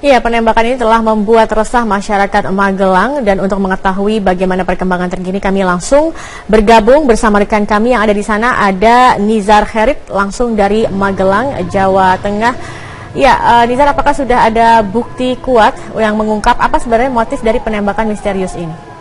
Ya, penembakan ini telah membuat resah masyarakat Magelang, dan untuk mengetahui bagaimana perkembangan terkini kami langsung bergabung bersama rekan kami yang ada di sana. Ada Nizar Herit langsung dari Magelang, Jawa Tengah. Ya, Nizar, apakah sudah ada bukti kuat yang mengungkap apa sebenarnya motif dari penembakan misterius ini?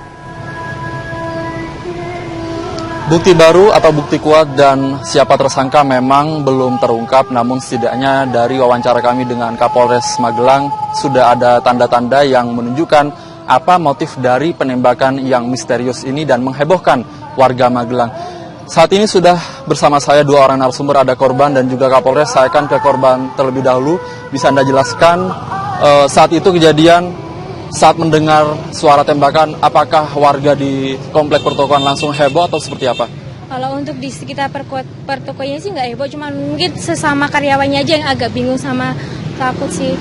Bukti baru atau bukti kuat dan siapa tersangka memang belum terungkap, namun setidaknya dari wawancara kami dengan Kapolres Magelang sudah ada tanda-tanda yang menunjukkan apa motif dari penembakan yang misterius ini dan menghebohkan warga Magelang. Saat ini sudah bersama saya dua orang narasumber, ada korban dan juga Kapolres. Saya akan ke korban terlebih dahulu. Bisa Anda jelaskan saat itu kejadian, saat mendengar suara tembakan, apakah warga di komplek pertokoan langsung heboh atau seperti apa? Kalau untuk di sekitar pertokoannya sih nggak heboh, cuma mungkin sesama karyawannya aja yang agak bingung sama takut sih.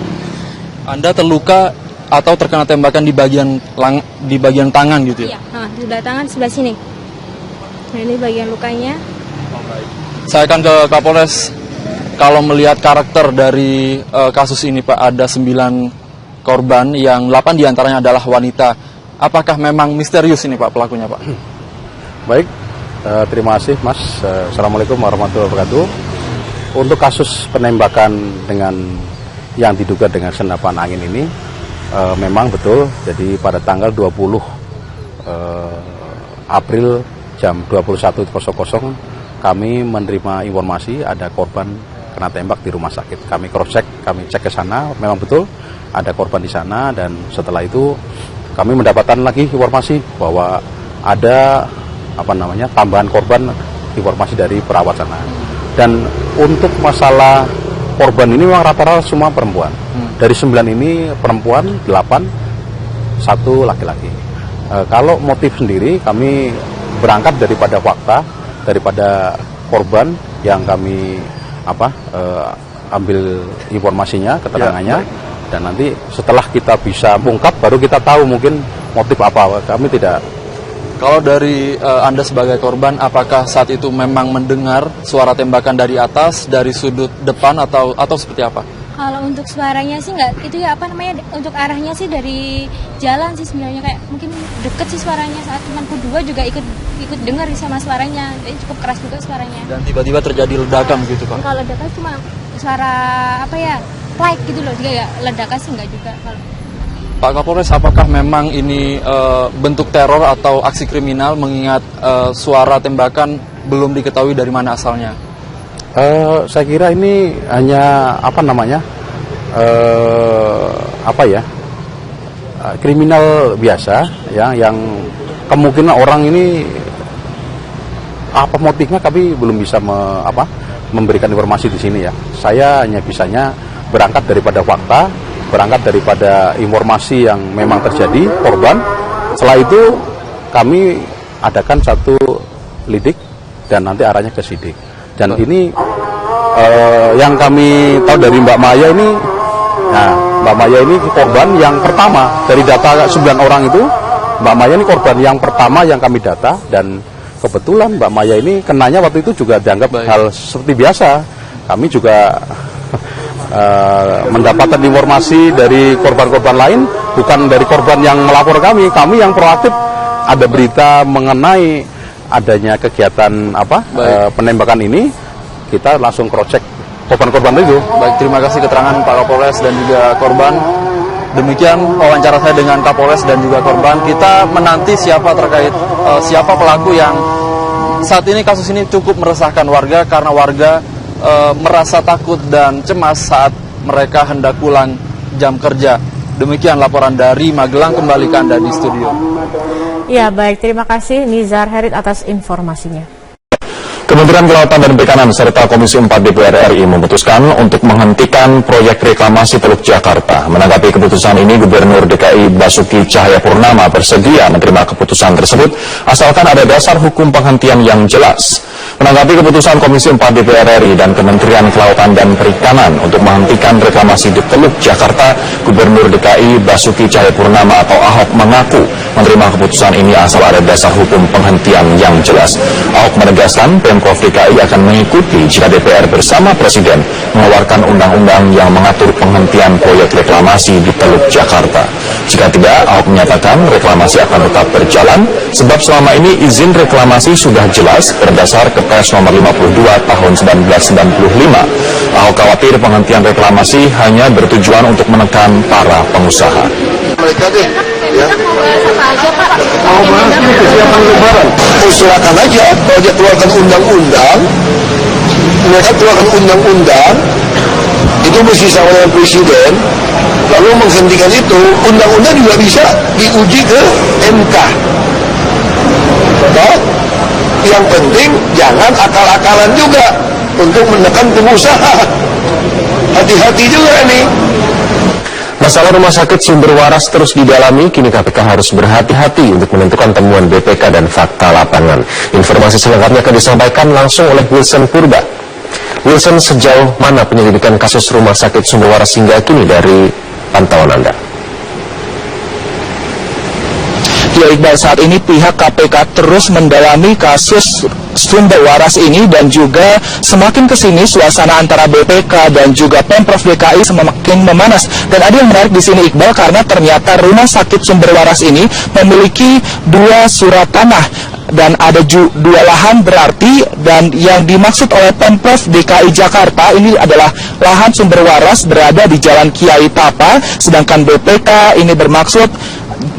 Anda terluka atau terkena tembakan di bagian tangan gitu ya? Iya, sebelah tangan sebelah sini. Nah, ini bagian lukanya. Saya akan ke Kapolres. Kalau melihat karakter dari kasus ini Pak, ada 9 korban yang 8 diantaranya adalah wanita. Apakah memang misterius ini Pak pelakunya Pak? Baik, terima kasih Mas. Assalamualaikum warahmatullahi wabarakatuh. Untuk kasus penembakan dengan yang diduga dengan senapan angin ini memang betul. Jadi pada tanggal 20 April jam 21.00 kami menerima informasi ada korban kena tembak di rumah sakit. Kami cross check, kami cek ke sana, memang betul ada korban di sana, dan setelah itu kami mendapatkan lagi informasi bahwa ada tambahan korban, informasi dari perawat sana. Dan untuk masalah korban ini memang rata-rata semua perempuan. Dari 9 ini perempuan, 8 1 laki-laki. Kalau motif sendiri kami berangkat daripada fakta, daripada korban yang kami ambil informasinya, keterangannya. Ya, dan nanti setelah kita bisa ungkap baru kita tahu mungkin motif apa. Kami tidak. Kalau dari Anda sebagai korban, apakah saat itu memang mendengar suara tembakan dari atas, dari sudut depan atau seperti apa? Kalau untuk suaranya sih nggak, itu ya untuk arahnya sih dari jalan sih sebenarnya, kayak mungkin deket sih suaranya. Saat temanku dua juga ikut dengar sama suaranya, jadi cukup keras juga suaranya. Dan tiba-tiba terjadi ledakan gitu Pak? Kalau ledakan cuma suara like gitu loh, juga ya ledakan sih enggak juga. Pak Kapolres, apakah memang ini bentuk teror atau aksi kriminal mengingat suara tembakan belum diketahui dari mana asalnya? Saya kira ini hanya kriminal biasa ya, yang kemungkinan orang ini apa motifnya kami belum bisa memberikan informasi di sini ya. Saya hanya bisanya berangkat daripada fakta, berangkat daripada informasi yang memang terjadi korban. Setelah itu kami adakan satu lidik dan nanti arahnya ke sidik. Dan ini yang kami tahu dari Mbak Maya ini, Mbak Maya ini korban yang pertama dari data 9 orang itu. Mbak Maya ini korban yang pertama yang kami data, dan kebetulan Mbak Maya ini kenanya waktu itu juga dianggap hal seperti biasa. Kami juga mendapatkan informasi dari korban-korban lain, bukan dari korban yang melapor kami yang proaktif. Ada berita mengenai adanya kegiatan penembakan ini, kita langsung cross-check korban-korban itu. Baik, terima kasih keterangan Pak Kapolres dan juga korban. Demikian wawancara saya dengan Kapolres dan juga korban. Kita menanti siapa pelaku yang saat ini kasus ini cukup meresahkan warga, karena warga merasa takut dan cemas saat mereka hendak pulang jam kerja. Demikian laporan dari Magelang, kembali ke Anda di studio. Ya, baik, terima kasih Nizar Herit atas informasinya. Kementerian Kelautan dan Perikanan serta Komisi 4 DPR RI memutuskan untuk menghentikan proyek reklamasi Teluk Jakarta. Menanggapi keputusan ini, Gubernur DKI Basuki Cahayapurnama bersedia menerima keputusan tersebut asalkan ada dasar hukum penghentian yang jelas. Menanggapi keputusan Komisi 4 DPR RI dan Kementerian Kelautan dan Perikanan untuk menghentikan reklamasi di Teluk Jakarta, Gubernur DKI Basuki Cahayapurnama atau Ahok mengaku menerima keputusan ini asal ada dasar hukum penghentian yang jelas. Ahok menegaskan Pemprov DKI akan mengikuti jika DPR bersama Presiden mengeluarkan undang-undang yang mengatur penghentian proyek reklamasi di Teluk Jakarta. Jika tidak, Ahok menyatakan reklamasi akan tetap berjalan sebab selama ini izin reklamasi sudah jelas berdasar Kepres nomor 52 tahun 1995. Ahok khawatir penghentian reklamasi hanya bertujuan untuk menekan para pengusaha. Mereka deh, ya. Mau bahas ini kesiapan lebaran. Usulkan aja, kalau dia keluarkan undang-undang, mereka keluarkan undang-undang, itu mesti sama dengan Presiden, lalu menghentikan itu, undang-undang juga bisa diuji ke MK. Nah, yang penting jangan akal-akalan juga untuk menekan pengusaha. Hati-hati juga nih. Masalah rumah sakit sumber waras terus didalami, kini KPK harus berhati-hati untuk menentukan temuan BPK dan fakta lapangan. Informasi selengkapnya akan disampaikan langsung oleh Wilson Purba. Wilson, sejauh mana penyelidikan kasus rumah sakit sumber waras hingga kini dari pantauan Anda? Ya Iqbal, saat ini pihak KPK terus mendalami kasus sumber waras ini dan juga semakin kesini suasana antara BPK dan juga Pemprov DKI semakin memanas. Dan ada yang menarik di sini Iqbal, karena ternyata rumah sakit sumber waras ini memiliki 2 surat tanah dan ada 2 lahan berarti, dan yang dimaksud oleh Pemprov DKI Jakarta ini adalah lahan sumber waras berada di Jalan Kiai Tapa, sedangkan BPK ini bermaksud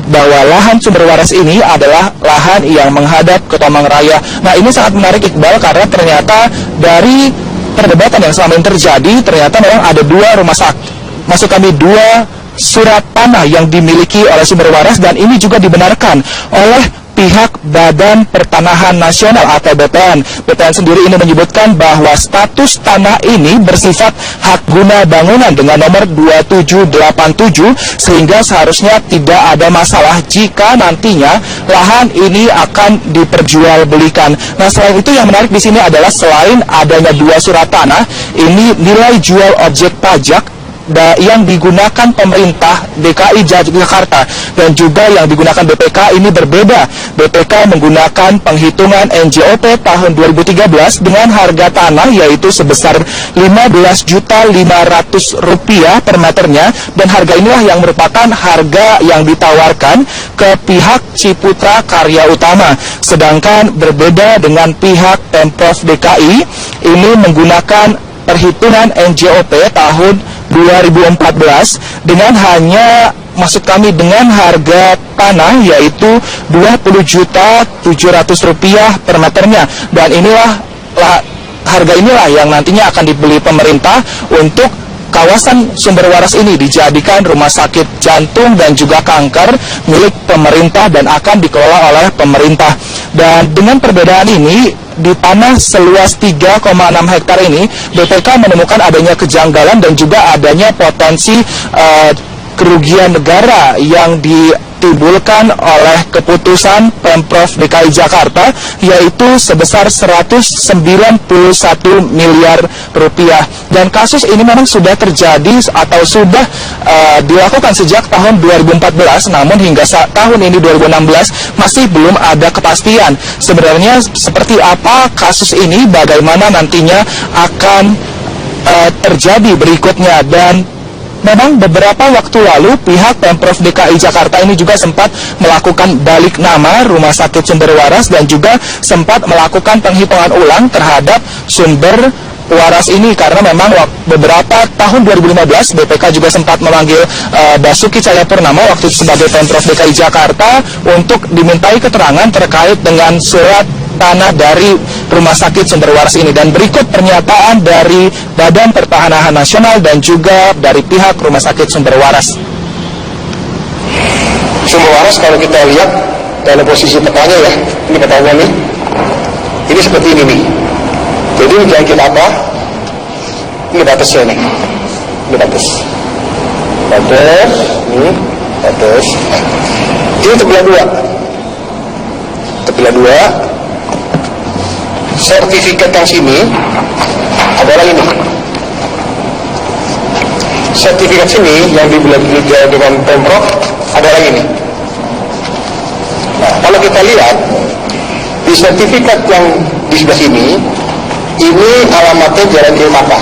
bahwa lahan sumber waras ini adalah lahan yang menghadap ke Tomang Raya. Nah, ini sangat menarik Iqbal, karena ternyata dari perdebatan yang selama ini terjadi, ternyata memang ada 2 rumah sakit, maksud kami 2 surat tanah yang dimiliki oleh sumber waras, dan ini juga dibenarkan oleh pihak Badan Pertanahan Nasional atau BPN. BPN sendiri ini menyebutkan bahwa status tanah ini bersifat hak guna bangunan dengan nomor 2787, sehingga seharusnya tidak ada masalah jika nantinya lahan ini akan diperjualbelikan. Nah, selain itu yang menarik di sini adalah selain adanya 2 surat tanah, ini nilai jual objek pajak yang digunakan pemerintah DKI Jakarta dan juga yang digunakan BPK ini berbeda. BPK menggunakan penghitungan NJOP tahun 2013 dengan harga tanah yaitu sebesar Rp15.500 per meternya, dan harga inilah yang merupakan harga yang ditawarkan ke pihak Ciputra Karya Utama. Sedangkan berbeda dengan pihak Pemprov DKI ini menggunakan perhitungan NJOP tahun 2014 dengan hanya, maksud kami dengan harga tanah yaitu Rp20.700.000 per meternya, dan inilah harga inilah yang nantinya akan dibeli pemerintah untuk kawasan sumber waras ini dijadikan rumah sakit jantung dan juga kanker milik pemerintah dan akan dikelola oleh pemerintah. Dan dengan perbedaan ini, di tanah seluas 3,6 hektar ini, BPK menemukan adanya kejanggalan dan juga adanya potensi kerugian negara yang ditimbulkan oleh keputusan Pemprov DKI Jakarta, yaitu sebesar Rp191 miliar. Dan kasus ini memang sudah terjadi atau sudah dilakukan sejak tahun 2014, namun hingga tahun ini 2016 masih belum ada kepastian sebenarnya seperti apa kasus ini, bagaimana nantinya akan terjadi berikutnya. Dan memang beberapa waktu lalu pihak Pemprov DKI Jakarta ini juga sempat melakukan balik nama rumah sakit sumber waras dan juga sempat melakukan penghitungan ulang terhadap sumber waras ini, karena memang beberapa tahun 2015 BPK juga sempat memanggil Basuki Cahayapurnama waktu itu sebagai Pemprov DKI Jakarta untuk dimintai keterangan terkait dengan surat tanah dari rumah sakit sumber waras ini. Dan berikut pernyataan dari Badan Pertanahan Nasional dan juga dari pihak rumah sakit sumber waras. Sumber waras kalau kita lihat dalam posisi petanya ya, ini petanya nih, ini seperti ini nih. Jadi yang kita apa? Ini batasnya nih, ini batas, ini batas. Ini terbelah dua. Sertifikat yang sini adalah ini. Sertifikat sini yang dibelah dengan Pemprov adalah ini. kalau kita lihat di sertifikat yang di sebelah sini, ini alamatnya Jalan Kiai Mata.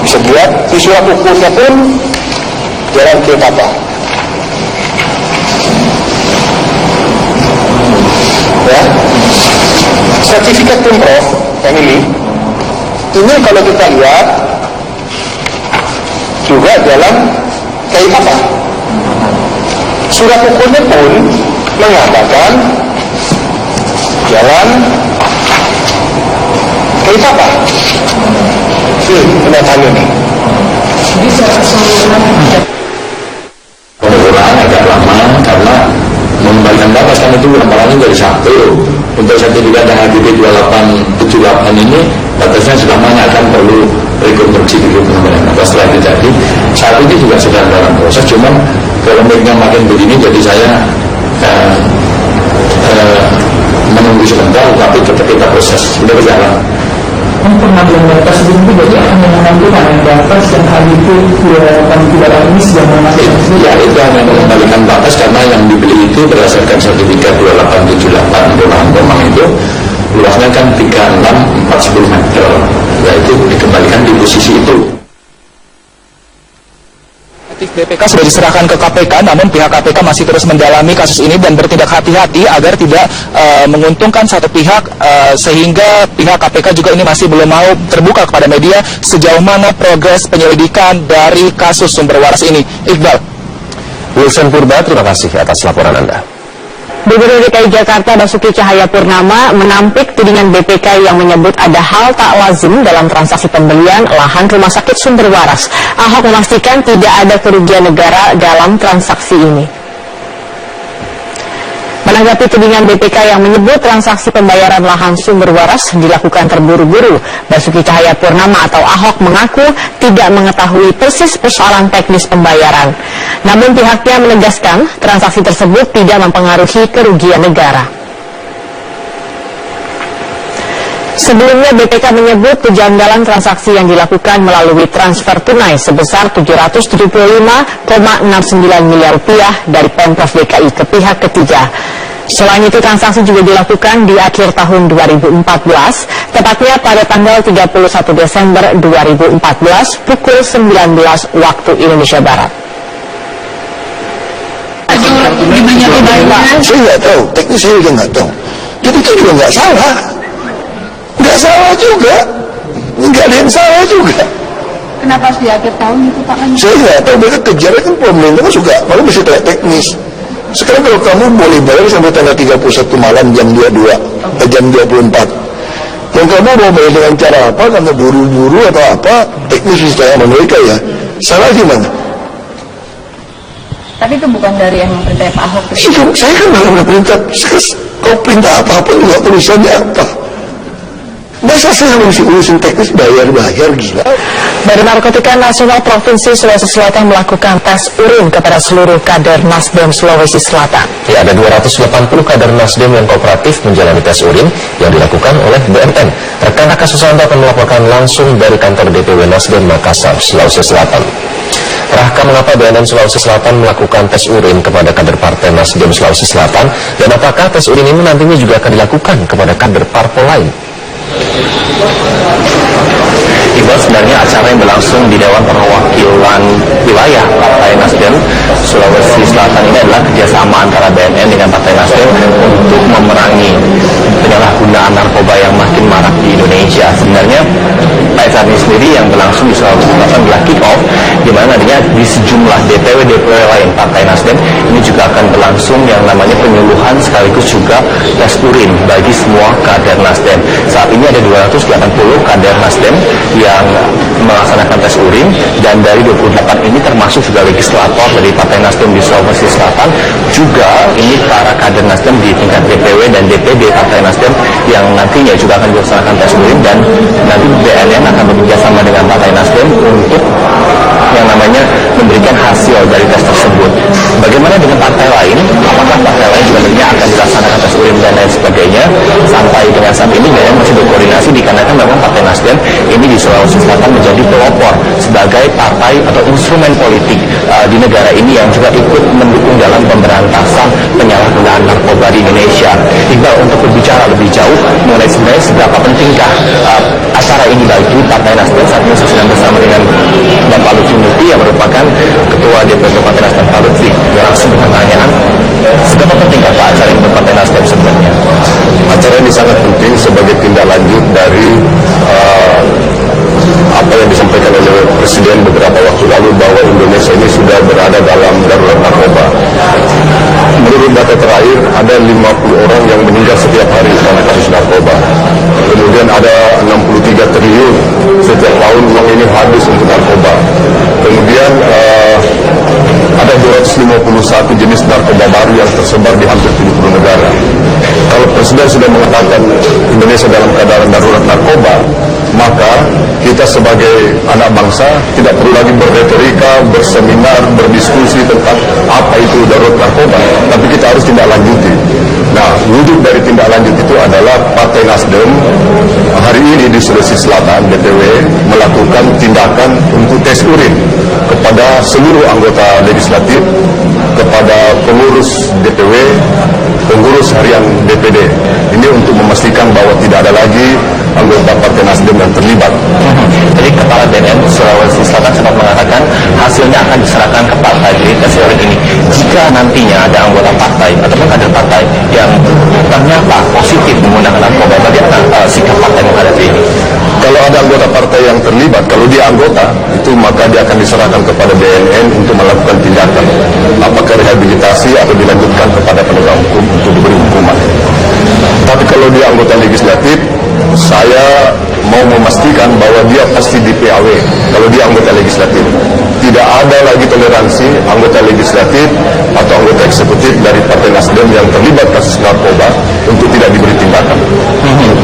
Bisa dilihat di surat ukurnya pun Jalan Kiai Mata. Ya, sertifikat Pemprov yang ini kalau kita lihat juga Jalan Kiai Mata. Surat ukurnya pun mengatakan Jalan Kiai Mata. Pendatangnya nih. Pengurangan agak lama karena mengembalikan batas kan itu ramalannya dari 1. Untuk sertifikat yang HGB 2878 ini batasnya sudah banyak, akan perlu rekonstruksi dulu pengembalian batas. Setelah itu jadi saat ini juga sedang dalam proses, cuman polemiknya makin begini jadi saya menunggu sebentar, tapi tetap kita proses sudah berjalan. Pengambilan batas itu berarti akan mengambil batas yang hari itu tidak ini sudah memakai. Ya, itu hanya mengembalikan batas karena yang dibeli itu berdasarkan sertifikat 2878 perumahan Kemang itu luasnya kan 3640 meter, yaitu dikembalikan di posisi itu. BPK sudah diserahkan ke KPK, namun pihak KPK masih terus mendalami kasus ini dan bertindak hati-hati agar tidak menguntungkan satu pihak, sehingga pihak KPK juga ini masih belum mau terbuka kepada media sejauh mana progres penyelidikan dari kasus sumber waras ini. Iqbal. Wilson Purba, terima kasih atas laporan Anda. Gubernur DKI Jakarta Basuki Cahayapurnama menampik tudingan BPK yang menyebut ada hal tak lazim dalam transaksi pembelian lahan rumah sakit sumber waras. Ahok memastikan tidak ada kerugian negara dalam transaksi ini. Menanggapi tudingan BPK yang menyebut transaksi pembayaran lahan sumber waras dilakukan terburu-buru, Basuki Cahayapurnama atau Ahok mengaku tidak mengetahui persis persoalan teknis pembayaran. Namun pihaknya menegaskan transaksi tersebut tidak mempengaruhi kerugian negara. Sebelumnya BPK menyebut kejanggalan transaksi yang dilakukan melalui transfer tunai sebesar 775,69 miliar rupiah dari Pemprov DKI ke pihak ketiga. Selain itu transaksi juga dilakukan di akhir tahun 2014, tepatnya pada tanggal 31 Desember 2014 pukul 19 waktu Indonesia Barat. Saya nggak tahu, teknis saya juga nggak tahu. Jadi itu juga nggak salah. Nggak salah juga, nggak ada yang salah juga. Kenapa harus di akhir tahun itu Pak? Saya nggak tahu, mereka kejar kan pemerintah kan suka, malah mesti teknis. Sekarang kalau kamu boleh bayar sampai tanggal 31 malam jam 22, jam 24. Dan kamu mau bayar dengan cara apa? Karena buru-buru atau apa? Teknis sistem mereka ya. Salah gimana? Tapi itu bukan dari yang perintah Pak Ahok. Itu saya kan malah perintah. Kau perintah apa-apa juga tulisannya apa? Masa saya harus urusin teknis bayar-bayar gila? Badan Narkotika Nasional Provinsi Sulawesi Selatan melakukan tes urin kepada seluruh kader Nasdem Sulawesi Selatan. Ya, ada 280 kader Nasdem yang kooperatif menjalani tes urin yang dilakukan oleh BNN. Rekan Raka Susanto akan melaporkan langsung dari kantor DPW Nasdem Makassar, Sulawesi Selatan. Rahka, mengapa BNN Sulawesi Selatan melakukan tes urin kepada kader Partai Nasdem Sulawesi Selatan, dan apakah tes urin ini nantinya juga akan dilakukan kepada kader parpol lain? Iqbal, sebenarnya acara yang berlangsung di Dewan Perwakilan Wilayah Partai Nasdem Sulawesi Selatan ini adalah kerjasama antara BNN dengan Partai Nasdem untuk memerangi penyalahgunaan narkoba yang makin marak di Indonesia. Sebenarnya acara ini sendiri yang berlangsung di Sulawesi Selatan adalah kick off, di mana nantinya di sejumlah DPW lain Partai Nasdem ini juga akan berlangsung yang namanya penyuluhan sekaligus juga tes urin bagi semua kader Nasdem. Saat ini ada 280 kader Nasdem yang melaksanakan tes urin, dan dari 28 ini termasuk juga legislator dari Partai Nasdem di Sulawesi Selatan, juga ini para kader Nasdem di tingkat DPW dan DPD Partai Nasdem yang nantinya juga akan dilaksanakan tes urin, dan nanti BNN akan bekerjasama dengan Partai Nasdem untuk yang namanya memberikan hasil dari tes tersebut. Bagaimana dengan partai lain? Apakah partai lain juga nantinya akan dilaksanakan tes urin dan lain sebagainya? Sampai dengan saat ini BNN masih berkoordinasi, dikarenakan memang Partai Nasdem ini di Sulawesi Selatan menjadi pelopor sebagai partai atau instrumen politik di negara ini yang juga ikut mendukung dalam pemberantasan penyalahgunaan narkoba lebih jauh mengenai sebenarnya seberapa pentingkah acara ini bagi Partai Nasdem. Saat ini saya sedang bersama dengan Bapak Lutfi Multi yang merupakan Ketua DPP Partai Nasdem. Pak Lutfi, langsung pertanyaan, seberapa pentingkah Pak acara ini untuk Partai Nasdem sebenarnya? Acara ini sangat penting sebagai tindak lanjut dari apa yang disampaikan oleh Presiden beberapa waktu lalu bahwa Indonesia ini sudah berada dalam darurat narkoba. Menurut data terakhir, ada 50 orang yang meninggal setiap hari karena kasus narkoba. Kemudian ada 63 triliun setiap tahun uang ini habis untuk narkoba. Kemudian ada 251 jenis narkoba baru yang tersebar di hampir 70 negara. Kalau Presiden sudah mengatakan Indonesia dalam keadaan darurat narkoba, maka kita sebagai anak bangsa tidak perlu lagi berretorika, berseminar, berdiskusi tentang apa itu darurat narkoba, tapi kita harus tindak lanjuti. Nah, wujud dari tindak lanjut itu adalah Partai Nasdem hari ini di Sulawesi Selatan, DPW, melakukan tindakan untuk tes urin kepada seluruh anggota legislatif, kepada pengurus DPW, pengurus harian DPD. Ini untuk memastikan bahwa tidak ada lagi anggota Partai Nasdem yang terlibat. Jadi Kepala BNN Sulawesi Selatan sempat mengatakan hasilnya akan diserahkan ke partai. Jadi tes urin ini, jika nantinya ada anggota partai ataupun kader partai yang ternyata positif menggunakan narkoba, bagaimana sikap partai menghadapi ini? Kalau ada anggota partai yang terlibat, kalau dia anggota, itu maka dia akan diserahkan kepada BNN untuk melakukan tindakan. Apakah rehabilitasi atau dilanjutkan kepada penegak hukum untuk diberi hukuman. Tapi kalau dia anggota legislatif, saya mau memastikan bahwa dia pasti di PAW. Kalau dia anggota legislatif, tidak ada lagi toleransi anggota legislatif atau anggota eksekutif dari Partai Nasdem yang terlibat kasus narkoba untuk tidak diberi tindakan.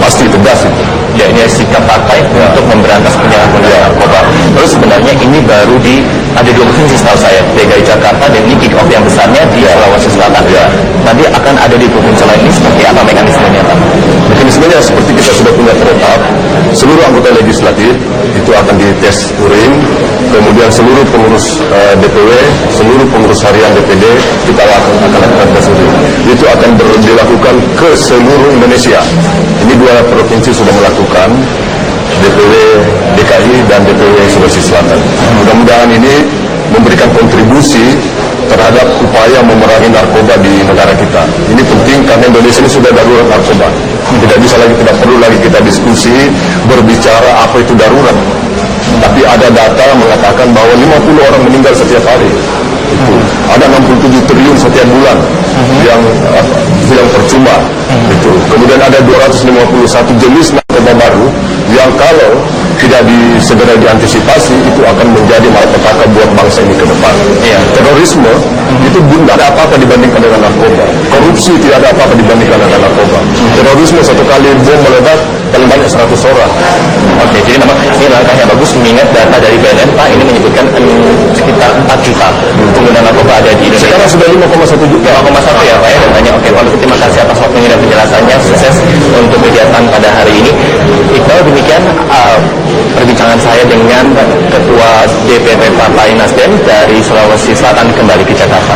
Pasti tegas itu. Ya, ini sikap partai untuk memberantas penyalahgunaan narkoba. Terus sebenarnya ini baru ada 2 provinsi setahu saya, DKI Jakarta, dan ini kick off yang besarnya di Sulawesi Selatan. Nanti akan ada di provinsi lain. Ini seperti apa mekanismenya, Pak? Mekanismenya seperti kita sudah punya terletap, seluruh anggota legislatif itu akan dites urin, kemudian seluruh pengurus DPW, seluruh pengurus harian DPD kita akan lakukan tes urin. Itu akan dilakukan ke seluruh Indonesia. Ini 2 provinsi sudah melakukan, DPW DKI dan DPW Sulawesi Selatan. Mudah-mudahan ini memberikan kontribusi terhadap upaya memerangi narkoba di negara kita. Ini penting karena Indonesia ini sudah darurat narkoba. Tidak perlu lagi kita diskusi berbicara apa itu darurat. Tapi ada data mengatakan bahwa 50 orang meninggal setiap hari. Itu. Ada 67 triliun setiap bulan yang hilang percuma. Itu. Kemudian ada 251 jenis narkoba baru yang kalau tidak segera diantisipasi itu akan menjadi malapetaka buat bangsa ini ke depan. Terorisme itu tidak ada apa-apa dibandingkan dengan narkoba. Korupsi tidak ada apa-apa dibandingkan dengan narkoba. Terorisme satu kali bom meledak paling banyak 100 orang. Oke, jadi memang ini langkahnya bagus mengingat data dari BNN, Pak, ini menyebutkan sekitar 4 juta pengguna narkoba ada di Indonesia. Sekarang sudah 5,1 juta. 5,1 ya, Pak, ya, datanya. Oke, Pak, terima kasih atas waktunya dan penjelasannya. Sukses untuk kegiatan pada hari ini. Iqbal, demikian perbincangan saya dengan Ketua DPP Partai Nasdem dari Sulawesi Selatan kembali ke Jakarta.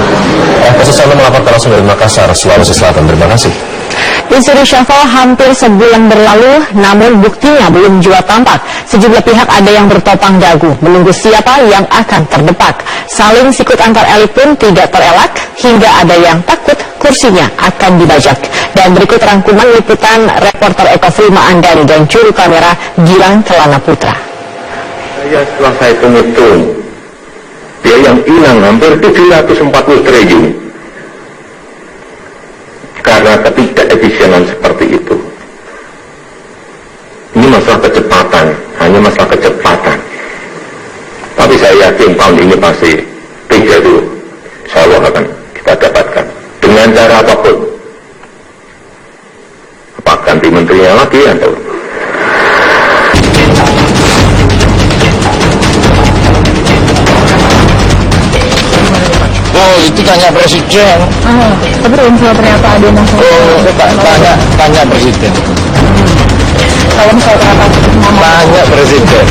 Kasus saya melaporkan langsung dari Makassar, Sulawesi Selatan. Terima kasih. Isu reshuffle hampir sebulan berlalu, namun buktinya belum juga tampak. Sejumlah pihak ada yang bertopang dagu, menunggu siapa yang akan terdepak. Saling sikut antar elit pun tidak terelak, hingga ada yang takut kursinya akan dibajak. Dan berikut rangkuman liputan reporter Eko Frima Andani dan juru kamera Gilang Kelana Putra. Setelah saya hitung, dia yang hilang hampir 740 triliun. Karena ketidakefisienan seperti itu. Ini masalah kecepatan, hanya masalah kecepatan. Tapi saya yakin tahun ini pasti tinggal dulu. Insya Allah akan kita dapatkan. Dengan cara apapun. Apa ganti menterinya lagi atau Oh, itu tanya presiden. Tapi kalau ternyata ada yang Tanya presiden. kalau misalnya ternyata Tanya presiden.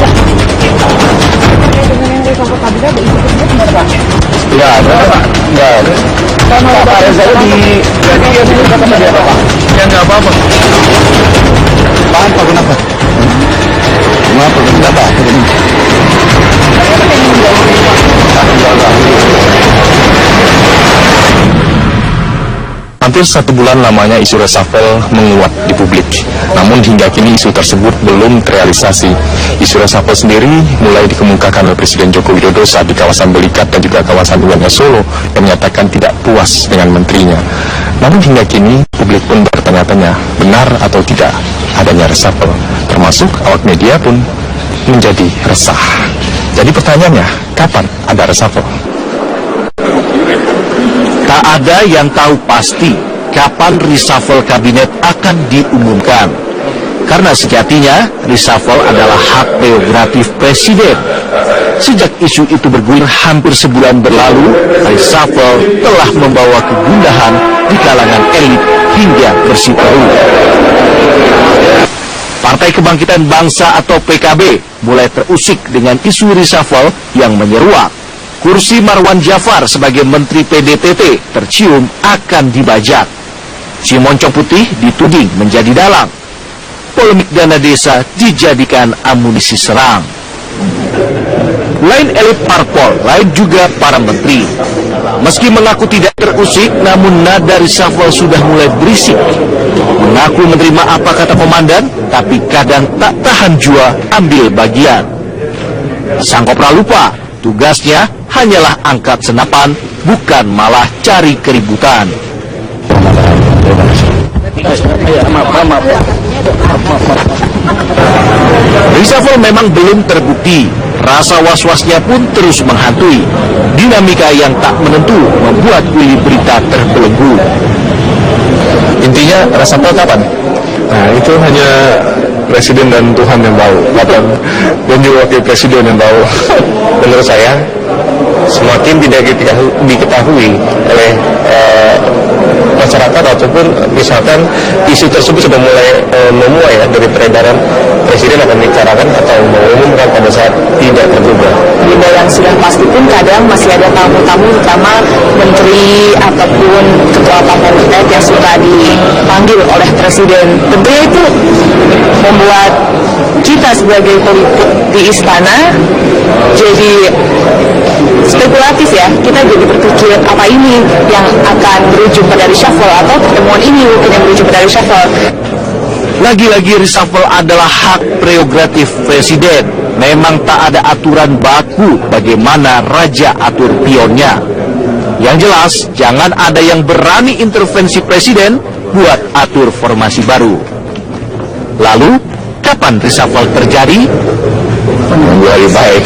Enggak ada. Pak Reza di jadi ya apa? Ya nggak apa-apa. Kenapa? Kenapa? Hampir 1 bulan lamanya isu reshuffle menguat di publik. Namun hingga kini isu tersebut belum terrealisasi. Isu reshuffle sendiri mulai dikemukakan oleh Presiden Joko Widodo saat di kawasan Belikat dan juga kawasan UMS Solo yang menyatakan tidak puas dengan menterinya. Namun hingga kini publik pun bertanya-tanya benar atau tidak adanya reshuffle. Termasuk awak media pun menjadi resah. Jadi pertanyaannya, kapan ada reshuffle? Tak ada yang tahu pasti kapan reshuffle kabinet akan diumumkan. Karena sejatinya reshuffle adalah hak prerogatif presiden. Sejak isu itu bergulir hampir sebulan berlalu, reshuffle telah membawa kegundahan di kalangan elit hingga bersiteru. Partai Kebangkitan Bangsa atau PKB mulai terusik dengan isu reshuffle yang menyeruak. Kursi Marwan Jafar sebagai Menteri PDPP tercium akan dibajak. Si Moncong Putih dituding menjadi dalang. Polemik dana desa dijadikan amunisi serang. Lain elit parpol, lain juga para menteri. Meski mengaku tidak terusik, namun nada reshuffle sudah mulai berisik. Mengaku menerima apa kata komandan, tapi kadang tak tahan jua ambil bagian. Sang Kopra lupa, tugasnya hanyalah angkat senapan, bukan malah cari keributan. Reshuffle memang belum terbukti. Rasa was-wasnya pun terus menghantui. Dinamika yang tak menentu membuat Willy Berita terbelenggu. Intinya reshuffle kapan? Nah, itu hanya presiden dan Tuhan yang tahu, dan juga wakil presiden yang tahu. Menurut saya, semakin tidak diketahui oleh masyarakat ataupun misalkan isu tersebut sudah mulai memuai ya, dari peredaran presiden akan bicarakan atau mengumumkan pada saat tidak terduga. Berita yang sudah pasti pun kadang masih ada tamu-tamu utama menteri ataupun ketua partai terkait yang suka dipanggil oleh presiden. Tentunya itu membuat kita sebagai politik di istana jadi spekulatif ya. Kita jadi berpikir apa ini yang akan berujung pada reshuffle atau pertemuan ini mungkin yang berujung pada reshuffle. Lagi-lagi reshuffle adalah hak prerogatif presiden. Memang tak ada aturan baku bagaimana raja atur pionnya. Yang jelas, jangan ada yang berani intervensi presiden buat atur formasi baru. Lalu, kapan reshuffle terjadi? Menunggu hari baik.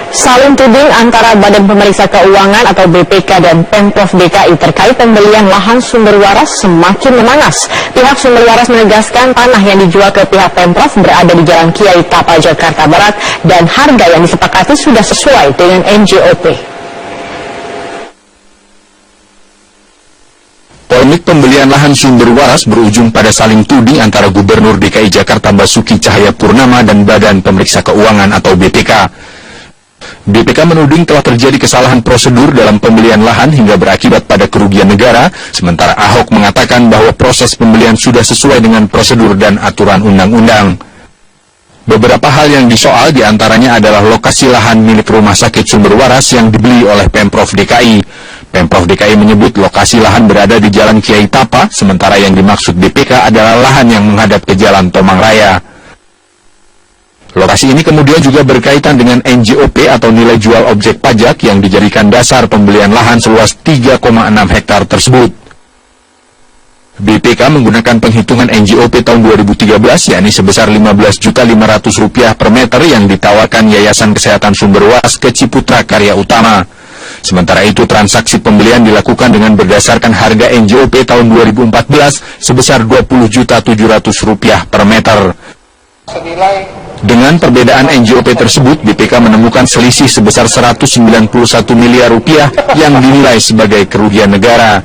Saling tuding antara Badan Pemeriksa Keuangan atau BPK dan Pemprov DKI terkait pembelian lahan sumber waras semakin memanas. Pihak sumber waras menegaskan tanah yang dijual ke pihak Pemprov berada di Jalan Kiai Tapa, Jakarta Barat dan harga yang disepakati sudah sesuai dengan NJOP. Polemik pembelian lahan sumber waras berujung pada saling tuding antara Gubernur DKI Jakarta Basuki Cahayapurnama dan Badan Pemeriksa Keuangan atau BPK. BPK menuding telah terjadi kesalahan prosedur dalam pembelian lahan hingga berakibat pada kerugian negara, sementara Ahok mengatakan bahwa proses pembelian sudah sesuai dengan prosedur dan aturan undang-undang. Beberapa hal yang disoal diantaranya adalah lokasi lahan milik Rumah Sakit Sumber Waras yang dibeli oleh Pemprov DKI. Pemprov DKI menyebut lokasi lahan berada di Jalan Kiai Tapa, sementara yang dimaksud BPK adalah lahan yang menghadap ke Jalan Tomang Raya. Lokasi ini kemudian juga berkaitan dengan NJOP atau nilai jual objek pajak yang dijadikan dasar pembelian lahan seluas 3,6 hektar tersebut. BPK menggunakan penghitungan NJOP tahun 2013 yakni sebesar Rp15.500.000 per meter yang ditawarkan Yayasan Kesehatan Sumber Waras ke Ciputra Karya Utama. Sementara itu transaksi pembelian dilakukan dengan berdasarkan harga NJOP tahun 2014 sebesar Rp20.700.000 per meter. Dengan perbedaan NJOP tersebut, BPK menemukan selisih sebesar Rp191 miliar yang dinilai sebagai kerugian negara.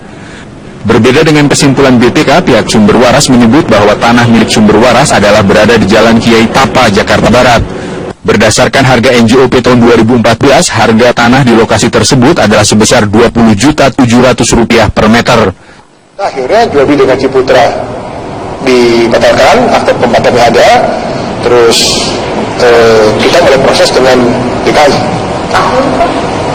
Berbeda dengan kesimpulan BPK, pihak Sumber Waras menyebut bahwa tanah milik Sumber Waras adalah berada di Jalan Kiai Tapa, Jakarta Barat. Berdasarkan harga NJOP tahun 2014, harga tanah di lokasi tersebut adalah sebesar Rp20.700.000 per meter. Akhirnya jual beli dengan Ciputra dibatalkan, akte pembatalan ada, terus kita mulai proses dengan DKI.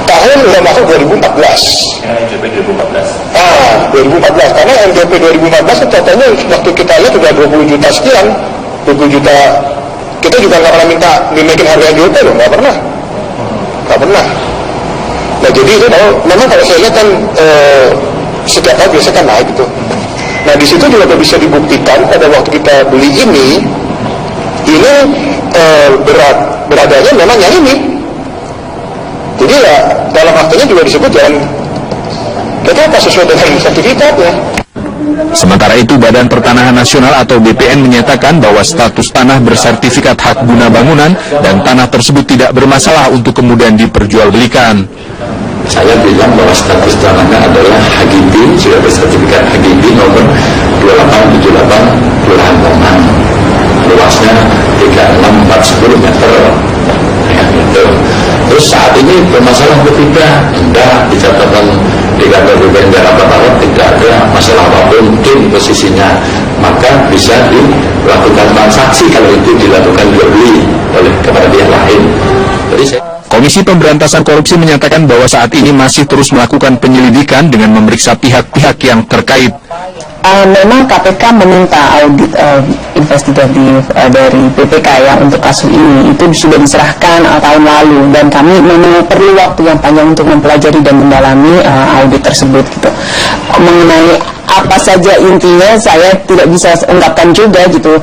Tahun udah masuk 2014. NJP 2014. 2014, karena NJP 2014 totalnya waktu kita lihat sudah 20 juta sekian, 20 juta. Kita juga nggak pernah minta dinaikin harga NJP loh, nggak pernah. Nah jadi itu memang kalau saya lihat kan setiap tahun biasanya kan naik gitu. Nah di situ juga bisa dibuktikan pada waktu kita beli ini beradanya memang yang ini. Jadi ya dalam aktenya juga disebut dan itu apa sesuai dengan sertifikatnya. Sementara itu, Badan Pertanahan Nasional atau BPN menyatakan bahwa status tanah bersertifikat hak guna bangunan dan tanah tersebut tidak bermasalah untuk kemudian diperjualbelikan. Saya bilang bahwa status tanahnya adalah HGB, sudah bersertifikat HGB nomor 2878 Kelurahan Mongan, luasnya 3640 meter. Ya, gitu. Terus saat ini bermasalah atau tidak? Enggak, di catatan di kantor BPN Jakarta Barat tidak ada masalah apapun di posisinya. Maka bisa dilakukan transaksi kalau itu dilakukan jual beli oleh kepada pihak lain. Jadi Komisi Pemberantasan Korupsi menyatakan bahwa saat ini masih terus melakukan penyelidikan dengan memeriksa pihak-pihak yang terkait. Memang KPK meminta audit investigatif dari BPK ya untuk kasus ini, itu sudah diserahkan tahun lalu dan kami memang perlu waktu yang panjang untuk mempelajari dan mendalami audit tersebut gitu. Mengenai apa saja intinya saya tidak bisa ungkapkan juga gitu,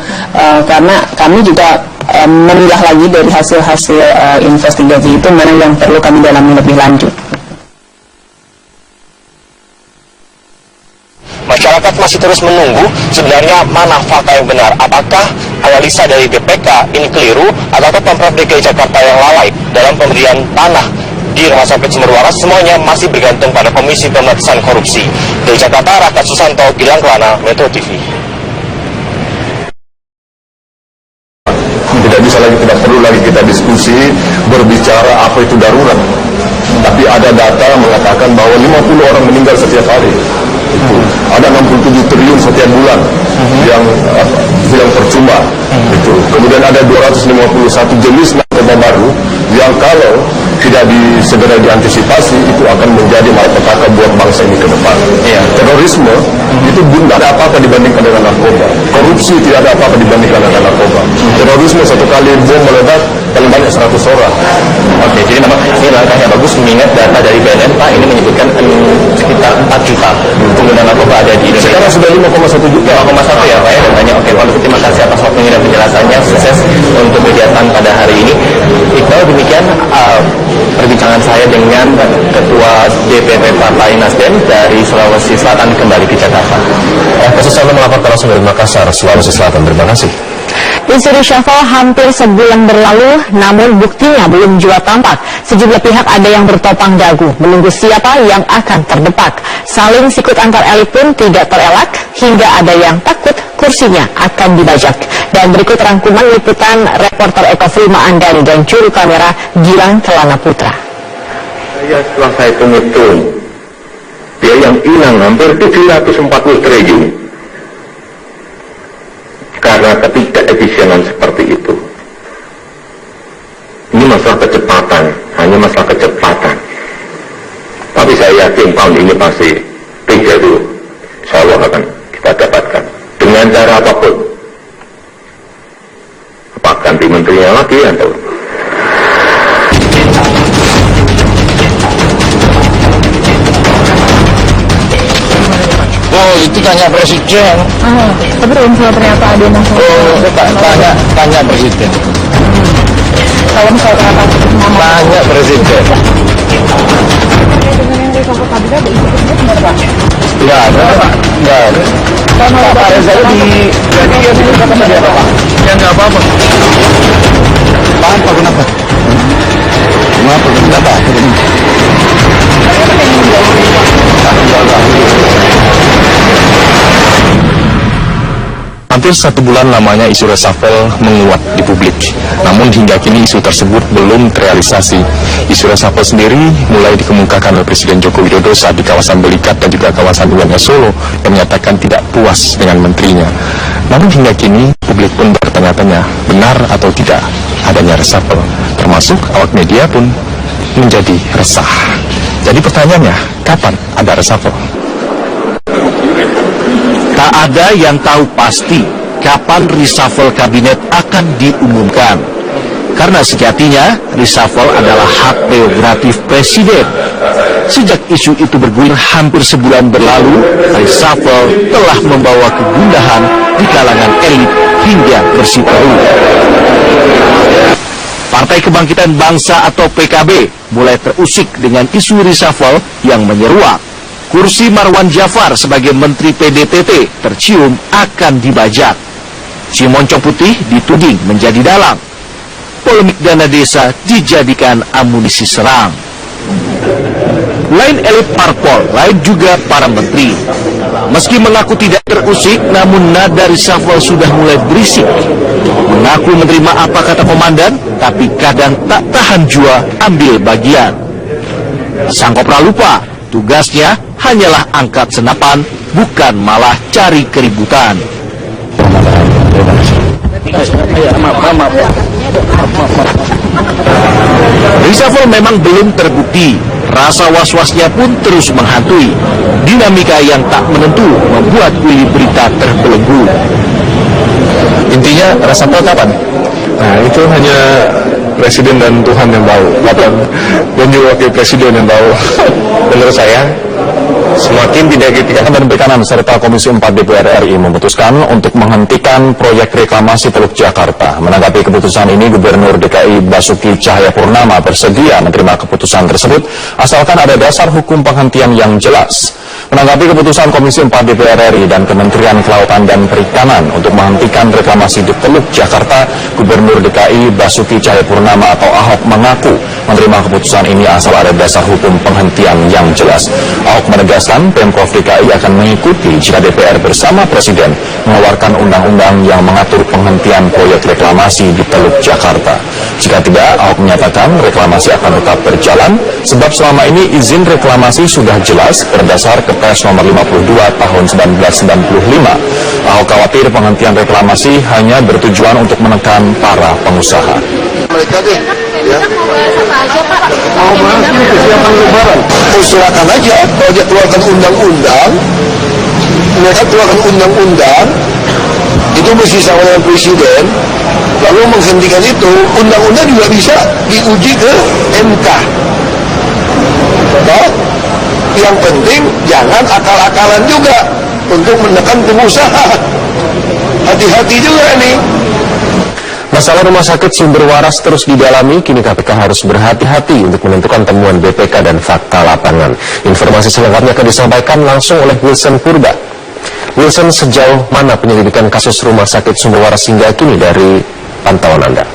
karena kami juga memilah lagi dari hasil-hasil investigasi itu mana yang perlu kami dalami lebih lanjut. Masyarakat masih terus menunggu sebenarnya mana fakta yang benar. Apakah analisa dari BPK ini keliru atau Pemprov DKI Jakarta yang lalai dalam pemberian tanah di Rumah Sakit Sumber Waras? Semuanya masih bergantung pada Komisi Pemberantasan Korupsi. Dari Jakarta, Raka Susanto, Gilang Kelana, Metro TV. Tidak perlu lagi kita diskusi berbicara apa itu darurat. Tapi ada data mengatakan bahwa 50 orang meninggal setiap hari. Ada 67 triliun setiap bulan yang hilang percuma. Kemudian ada 251 jenis narkoba baru yang kalau tidak segera diantisipasi itu akan menjadi malapetaka buat bangsa ini ke depan. Terorisme itu tidak ada apa-apa dibandingkan dengan narkoba. Korupsi tidak ada apa-apa dibandingkan dengan narkoba. Terorisme satu kali bom meledak paling banyak 100 orang. Oke, jadi memang ini langkah yang bagus mengingat data dari BNN Pak ini menyebutkan sekitar 4 juta pengguna narkoba ada di Indonesia. Sekarang sudah 5,1 juta. 5,1 ya Pak ya datanya. Oke, Pak, terima kasih atas waktunya dan penjelasannya. Sukses untuk kegiatan pada hari ini. Iqbal, demikian perbincangan saya dengan Ketua DPP Partai Nasdem dari Sulawesi Selatan kembali ke Jakarta. Kasus saya melaporkan langsung dari Makassar, Sulawesi Selatan. Terima kasih. Isu reshuffle hampir sebulan berlalu, namun buktinya belum juga tampak. Sejumlah pihak ada yang bertopang dagu, menunggu siapa yang akan terdepak. Saling sikut antar elit pun tidak terelak, hingga ada yang takut kursinya akan dibajak. Dan berikut rangkuman liputan reporter Eko Frima Andani dan juru kamera Gilang Kelana Putra. Setelah saya hitung-hitung, biaya yang hilang hampir 740 triliun. Karena ketidakefisienan seperti itu. Ini masalah kecepatan, hanya masalah kecepatan. Tapi saya yakin tahun ini pasti breakthrough dulu. Insya Allah akan kita dapatkan. Dengan cara apapun. Apa ganti menterinya lagi atau Oh, itu tanya presiden. Tapi kalau ternyata ada masalah. Tanya presiden. Kalau misalnya ternyata Tanya presiden. dengan yang reshuffle kabinet ada isu tersebut benar Pak? Nggak ada. Pak Reza jadi ya ini kata dia apa? Ya nggak apa-apa. Kenapa? Kenapa? Hampir 1 bulan lamanya isu reshuffle menguat di publik. Namun hingga kini isu tersebut belum terrealisasi. Isu reshuffle sendiri mulai dikemukakan oleh Presiden Joko Widodo saat di kawasan Belikat dan juga kawasan UMS Solo yang menyatakan tidak puas dengan menterinya. Namun hingga kini publik pun bertanya-tanya benar atau tidak adanya reshuffle. Termasuk awak media pun menjadi resah. Jadi pertanyaannya, kapan ada reshuffle? Tak ada yang tahu pasti kapan reshuffle kabinet akan diumumkan. Karena sejatinya reshuffle adalah hak prerogatif presiden. Sejak isu itu bergulir hampir sebulan berlalu, reshuffle telah membawa kegundahan di kalangan elit hingga bersiteru. Partai Kebangkitan Bangsa atau PKB mulai terusik dengan isu reshuffle yang menyeruak. Kursi Marwan Jafar sebagai Menteri PDTT tercium akan dibajak. Si Moncong Putih dituding menjadi dalang. Polemik dana desa dijadikan amunisi serang. Lain elit parpol, lain juga para menteri. Meski mengaku tidak terusik, namun nada reshuffle sudah mulai berisik. Mengaku menerima apa kata komandan, tapi kadang tak tahan jua ambil bagian. Sang Kopra lupa, tugasnya hanyalah angkat senapan, bukan malah cari keributan. Reshuffle memang belum terbukti. Rasa was-wasnya pun terus menghantui. Dinamika yang tak menentu membuat Willy Berita terbelenggu. Intinya reshuffle kapan? Nah, itu hanya presiden dan Tuhan yang tahu, dan juga wakil presiden yang tahu. Menurut saya, semakin tidak dan Perikanan serta Komisi 4 DPR RI memutuskan untuk menghentikan proyek reklamasi Teluk Jakarta. Menanggapi keputusan ini, Gubernur DKI Basuki Cahayapurnama bersedia menerima keputusan tersebut asalkan ada dasar hukum penghentian yang jelas. Menanggapi keputusan Komisi 4 DPR RI dan Kementerian Kelautan dan Perikanan untuk menghentikan reklamasi di Teluk Jakarta, Gubernur DKI Basuki Cahayapurnama atau Ahok mengaku menerima keputusan ini asal ada dasar hukum penghentian yang jelas. Ahok menegaskan Pemprov DKI akan mengikuti jika DPR bersama Presiden mengeluarkan undang-undang yang mengatur penghentian proyek reklamasi di Teluk Jakarta. Jika tidak, Ahok menyatakan reklamasi akan tetap berjalan sebab selama ini izin reklamasi sudah jelas berdasar Kepres nomor 52 tahun 1995. Ahok khawatir penghentian reklamasi hanya bertujuan untuk menekan para pengusaha. Mereka deh, ya. Mau bahas ini kesiapan lebaran. Usulkan aja, kalau dia keluarkan undang-undang, mereka keluarkan undang-undang, itu mesti sama dengan presiden, lalu menghentikan itu, undang-undang juga bisa diuji ke MK. Nah, yang penting jangan akal-akalan juga untuk menekan pengusaha. Hati-hati juga nih. Masalah rumah sakit sumber waras terus didalami, kini KPK harus berhati-hati untuk menentukan temuan BPK dan fakta lapangan. Informasi selengkapnya akan disampaikan langsung oleh Wilson Purba. Wilson, sejauh mana penyelidikan kasus rumah sakit sumber waras hingga kini dari pantauan Anda?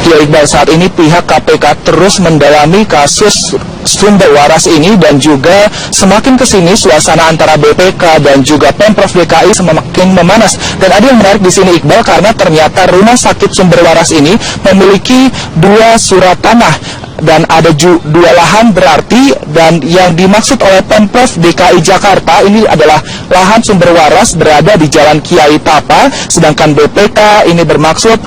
Ya Iqbal, saat ini pihak KPK terus mendalami kasus sumber waras ini dan juga semakin kesini suasana antara BPK dan juga Pemprov DKI semakin memanas. Dan ada yang menarik di sini Iqbal, karena ternyata rumah sakit sumber waras ini memiliki 2 surat tanah dan ada 2 lahan berarti, dan yang dimaksud oleh Pemprov DKI Jakarta ini adalah lahan sumber waras berada di Jalan Kiai Tapa, sedangkan BPK ini bermaksud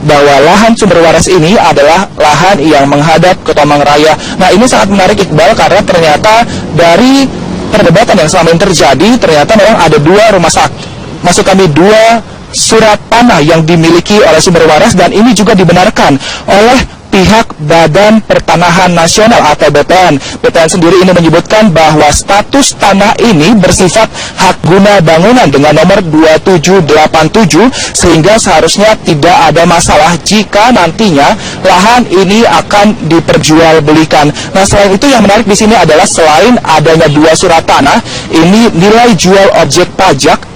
bahwa lahan sumber waras ini adalah lahan yang menghadap ke Tomang Raya. Nah, ini sangat menarik Iqbal, karena ternyata dari perdebatan yang selama ini terjadi, ternyata memang ada 2 rumah sakit, maksud kami 2 surat tanah yang dimiliki oleh sumber waras, dan ini juga dibenarkan oleh pihak Badan Pertanahan Nasional atau BPN. BPN sendiri ini menyebutkan bahwa status tanah ini bersifat hak guna bangunan dengan nomor 2787, sehingga seharusnya tidak ada masalah jika nantinya lahan ini akan diperjualbelikan. Nah, selain itu yang menarik di sini adalah selain adanya 2 surat tanah, ini nilai jual objek pajak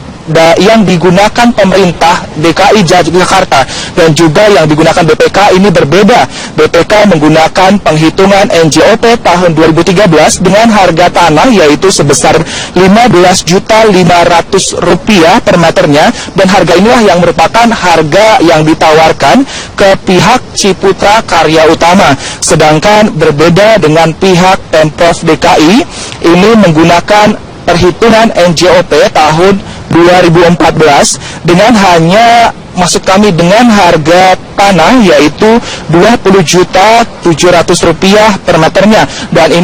yang digunakan pemerintah DKI Jakarta dan juga yang digunakan BPK ini berbeda. BPK menggunakan penghitungan NJOP tahun 2013 dengan harga tanah yaitu sebesar Rp15.500 per meternya, dan harga inilah yang merupakan harga yang ditawarkan ke pihak Ciputra Karya Utama. Sedangkan berbeda dengan pihak Pemprov DKI ini menggunakan perhitungan NJOP tahun 2014 dengan dengan harga tanah yaitu Rp20.700.000 per meternya, dan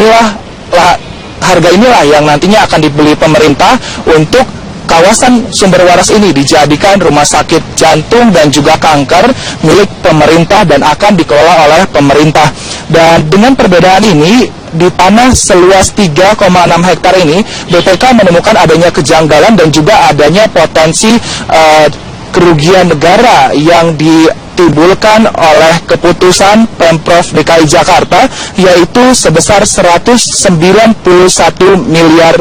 harga inilah yang nantinya akan dibeli pemerintah untuk kawasan sumber waras ini dijadikan rumah sakit jantung dan juga kanker milik pemerintah dan akan dikelola oleh pemerintah. Dan dengan perbedaan ini, di tanah seluas 3,6 hektar ini, BPK menemukan adanya kejanggalan dan juga adanya potensi kerugian negara yang ditimbulkan oleh keputusan Pemprov DKI Jakarta yaitu sebesar Rp191 miliar.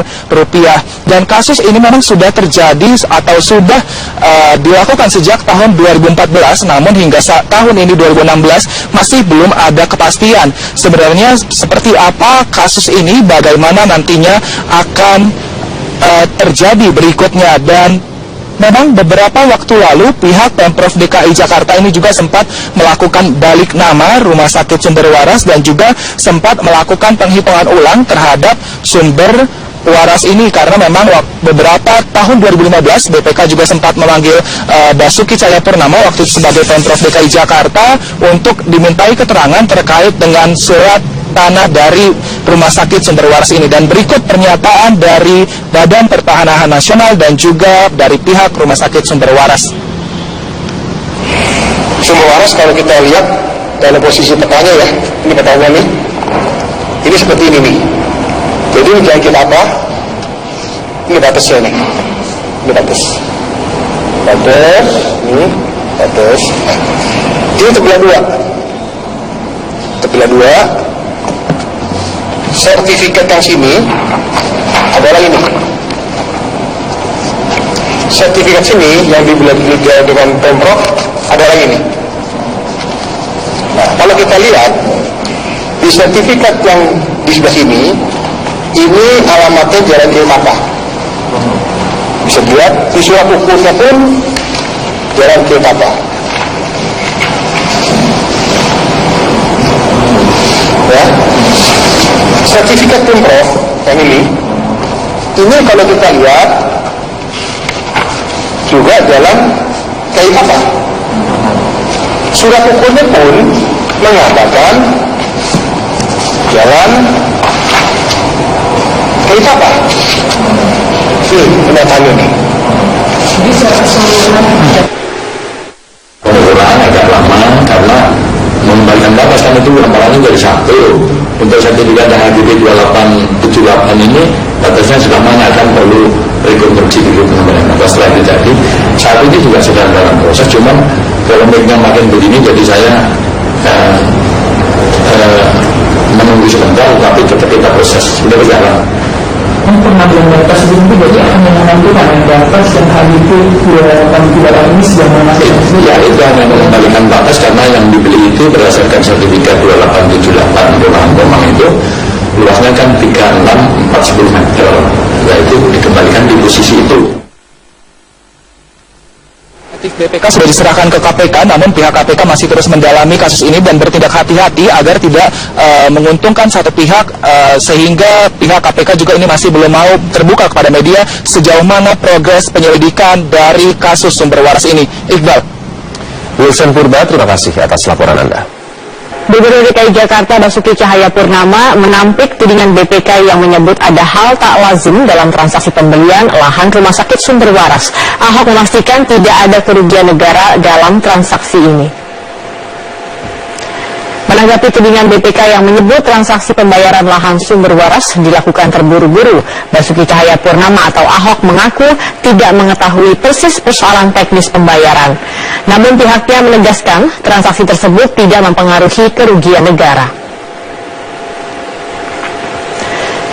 Dan kasus ini memang sudah terjadi atau sudah dilakukan sejak tahun 2014, namun hingga tahun ini 2016 masih belum ada kepastian sebenarnya seperti apa kasus ini, bagaimana nantinya akan terjadi berikutnya. Dan memang beberapa waktu lalu pihak Pemprov DKI Jakarta ini juga sempat melakukan balik nama Rumah Sakit Sumber Waras dan juga sempat melakukan penghitungan ulang terhadap sumber waras ini, karena memang beberapa tahun 2015 BPK juga sempat memanggil Basuki Cahayapurnama waktu itu sebagai Pemprov DKI Jakarta untuk dimintai keterangan terkait dengan surat tanah dari Rumah Sakit Sumber Waras ini. Dan berikut pernyataan dari Badan Pertanahan Nasional dan juga dari pihak Rumah Sakit Sumber Waras. Sumber waras kalau kita lihat dalam posisi petanya ya, ini petanya nih, ini seperti ini nih. Jadi ini jalan kita apa? Ini batasnya nih, ini batas, ini batas. Ini terbelah dua. Sertifikat yang sini adalah ini. Sertifikat sini yang dibuat dengan Pemprov adalah ini. Nah, kalau kita lihat di sertifikat yang di sebelah sini, ini alamatnya Jalan Kilmata. Bisa dilihat di surat ukurnya pun Jalan Kilmata. Ya, sertifikat Pemprov yang ini kalau kita lihat juga jalan kayak apa. Surat ukurnya pun mengatakan jalan kayak apa. Ini pendatangnya nih. Pengurangan agak lama karena mengembalikan batas kan itu amalannya dari 1. Untuk sertifikat yang HGB 2878 ini batasnya sudah akan perlu rekonstruksi dulu pengembalian batas. Setelah itu jadi saat ini juga sedang dalam proses, cuman polemiknya makin begini jadi saya menunggu sebentar, tapi tetap kita proses sudah berjalan. Pengambilan data sebelum itu berarti akan menentukan batas yang HGB 2878 ini sudah menentukan. Ya, itu hanya mengembalikan batas karena yang dibeli itu berdasarkan sertifikat 2878 Rumahan Komang itu luasnya kan 36,410 meter, yaitu dikembalikan di posisi itu. BPK sudah diserahkan ke KPK, namun pihak KPK masih terus mendalami kasus ini dan bertindak hati-hati agar tidak menguntungkan satu pihak, sehingga pihak KPK juga ini masih belum mau terbuka kepada media sejauh mana progres penyelidikan dari kasus sumber waras ini. Iqbal. Wilson Purba, terima kasih atas laporan Anda. Gubernur DKI Jakarta Basuki Cahayapurnama menampik tudingan BPK yang menyebut ada hal tak lazim dalam transaksi pembelian lahan Rumah Sakit Sumber Waras. Ahok memastikan tidak ada kerugian negara dalam transaksi ini. Menanggapi tudingan BPK yang menyebut transaksi pembayaran lahan Sumber Waras dilakukan terburu-buru, Basuki Cahayapurnama atau Ahok mengaku tidak mengetahui persis persoalan teknis pembayaran. Namun pihaknya menegaskan transaksi tersebut tidak mempengaruhi kerugian negara.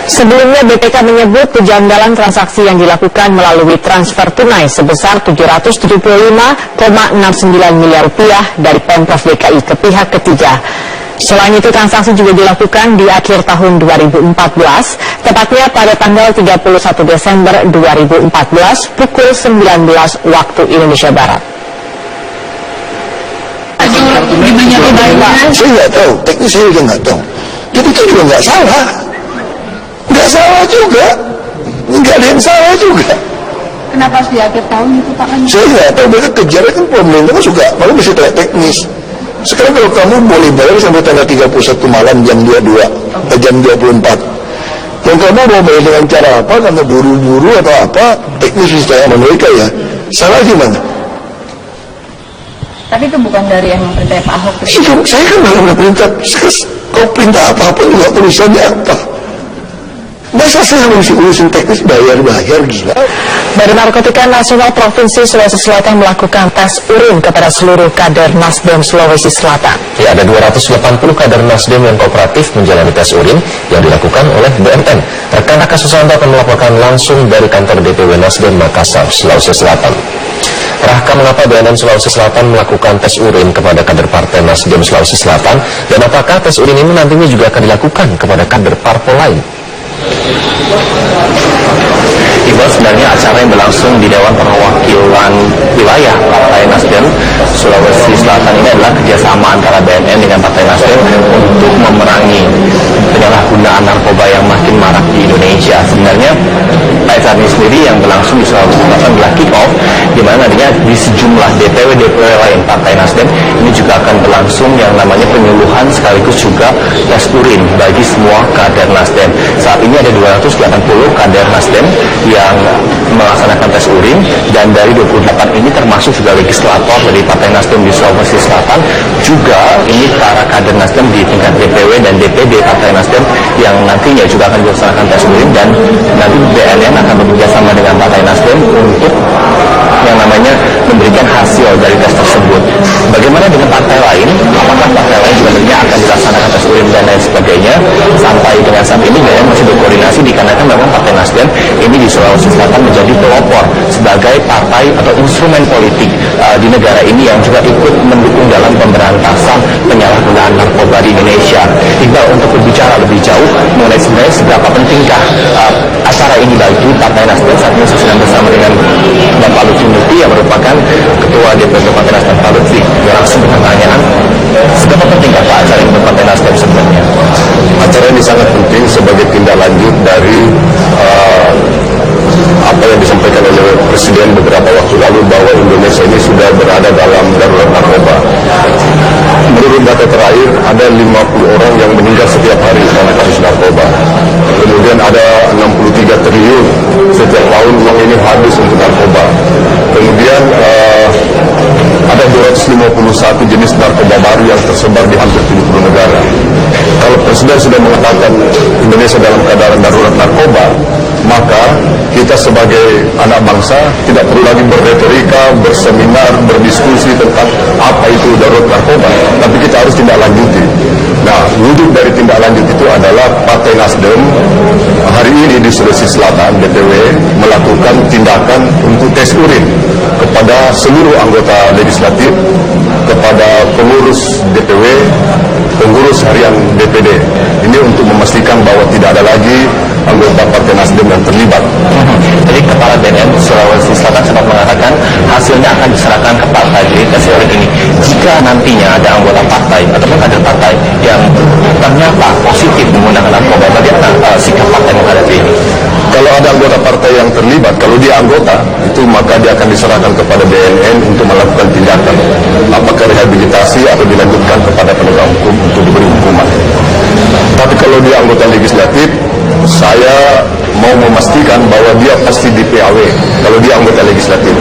Sebelumnya BPK menyebut kejanggalan transaksi yang dilakukan melalui transfer tunai sebesar 775,69 miliar rupiah dari Pemprov DKI ke pihak ketiga. Selain itu, transaksi juga dilakukan di akhir tahun 2014, tepatnya pada tanggal 31 Desember 2014 pukul 19 waktu Indonesia Barat. Saya nggak tahu, teknis saya juga nggak tahu. Jadi itu juga nggak salah. Nggak salah juga. Nggak ada yang salah juga. Kenapa harus di akhir tahun itu Pak? Saya nggak tahu, mereka kejar kan pemerintah kan suka, malah bisa teknis. Sekarang kalau kamu boleh bayar sampai tanggal 31 malam jam 22, jam 24. Kalau kamu mau bayar dengan cara apa, karena buru-buru atau apa, teknis sistem mereka ya, salah gimana? Tapi itu bukan dari yang perintah Pak Ahok. Itu saya kan nggak perintah. Kau perintah apa-apa juga tulisannya apa? Masa saya harus urusin teknis bayar-bayar gila? Badan Narkotika Nasional Provinsi Sulawesi Selatan melakukan tes urin kepada seluruh kader Nasdem Sulawesi Selatan. Ya, ada 280 kader Nasdem yang kooperatif menjalani tes urin yang dilakukan oleh BNN. Rekan Raka Susanto akan melaporkan langsung dari kantor DPW Nasdem Makassar, Sulawesi Selatan. Rahka, mengapa BNN Sulawesi Selatan melakukan tes urin kepada kader Partai Nasdem Sulawesi Selatan, dan apakah tes urin ini nantinya juga akan dilakukan kepada kader parpol lain? Iqbal, sebenarnya acara yang berlangsung di Dewan Perwakilan Wilayah Partai Nasdem Sulawesi Selatan ini adalah kerjasama antara BNN dengan Partai Nasdem untuk memerangi penyalahgunaan narkoba yang makin marak di Indonesia. Sebenarnya acara ini sendiri yang berlangsung di Sulawesi Selatan adalah kick off, di mana nantinya di sejumlah DPW lain Partai Nasdem ini juga akan berlangsung yang namanya penyuluhan sekaligus juga tes urin bagi semua kader Nasdem. Saat ini ada 280 kader Nasdem yang melaksanakan tes urin, dan dari 28 ini termasuk juga legislator dari Partai Nasdem di Sulawesi Selatan, juga ini para kader Nasdem di tingkat DPW dan DPD Partai Nasdem yang nantinya juga akan dilaksanakan tes urin, dan nanti BNN akan bekerjasama dengan Partai Nasdem untuk yang namanya memberikan hasil dari tes tersebut. Bagaimana dengan partai lain? Apakah partai lain juga nantinya akan dilaksanakan tes urin dan lain sebagainya? Sampai dengan saat ini BNN masih berkoordinasi, dikarenakan memang Partai Nasdem ini di Sulawesi Selatan menjadi pelopor sebagai partai atau instrumen politik di negara ini yang juga ikut mendukung dalam pemberantasan penyalahgunaan narkoba di Indonesia. Iqbal, untuk berbicara lebih jauh mengenai sebenarnya seberapa pentingkah acara ini bagi Partai Nasdem, saat ini saya sedang bersama dengan Bapak Lutfi Mukti yang merupakan Ketua DPD Partai Nasdem. Pak Lutfi, langsung pertanyaan, seberapa pentingkah Pak acara ini untuk Partai Nasdem sebenarnya? Acara ini sangat penting sebagai tindak lanjut dari apa yang disampaikan oleh Presiden beberapa waktu lalu, bahwa Indonesia ini sudah berada dalam darurat narkoba. Menurut data terakhir, ada 50 orang yang meninggal setiap hari karena kasus narkoba. Kemudian ada 63 triliun setiap tahun uang ini habis untuk narkoba. Kemudian ada 251 jenis narkoba baru yang tersebar di hampir 70 negara. Kalau Presiden sudah mengatakan Indonesia dalam keadaan darurat narkoba, maka kita sebagai anak bangsa tidak perlu lagi berretorika, berseminar, berdiskusi tentang apa itu darurat narkoba, tapi kita harus tindak lanjuti. Nah, wujud dari tindak lanjut itu adalah Partai Nasdem hari ini di Sulawesi Selatan DPW melakukan tindakan untuk tes urin kepada seluruh anggota legislatif, kepada pengurus DPW, pengurus harian DPD. Ini untuk memastikan bahwa tidak ada lagi anggota Partai Nasdem yang terlibat. Jadi Kepala BNN Sulawesi Selatan sempat mengatakan hasilnya akan diserahkan ke partai di tes urin ini. Jika nantinya ada anggota partai ataupun kader partai yang ternyata positif menggunakan narkoba, bagaimana sikap partai menghadapi ini? Kalau ada anggota partai yang terlibat, kalau dia anggota, itu maka dia akan diserahkan kepada BNN untuk melakukan tindakan. Apakah rehabilitasi atau dilanjutkan kepada penegak hukum untuk diberi hukuman. Tapi kalau dia anggota legislatif, saya mau memastikan bahwa dia pasti di PAW. Kalau dia anggota legislatif,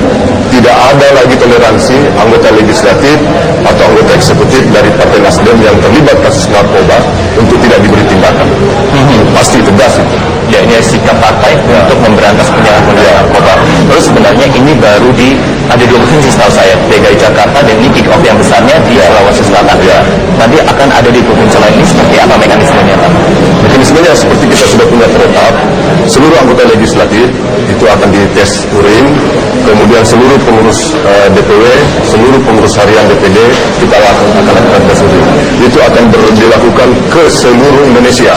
tidak ada lagi toleransi anggota legislatif atau anggota eksekutif dari Partai Nasdem yang terlibat kasus narkoba untuk tidak diberi tindakan. Pasti tegas itu. Ya, ini sikap partai untuk memberantas penyalahgunaan narkoba. Terus sebenarnya ini baru ada 2 provinsi setahu saya, DKI Jakarta, dan ini kick off yang besarnya di Sulawesi Selatan. Nanti akan ada di provinsi lain, ini seperti apa mekanismenya Pak? Mekanismenya seperti kita sudah punya kereta, seluruh anggota legislatif itu akan dites urin, kemudian seluruh pengurus DPW, seluruh pengurus harian DPD kita akan lakukan tes urin. Itu akan dilakukan ke seluruh Indonesia.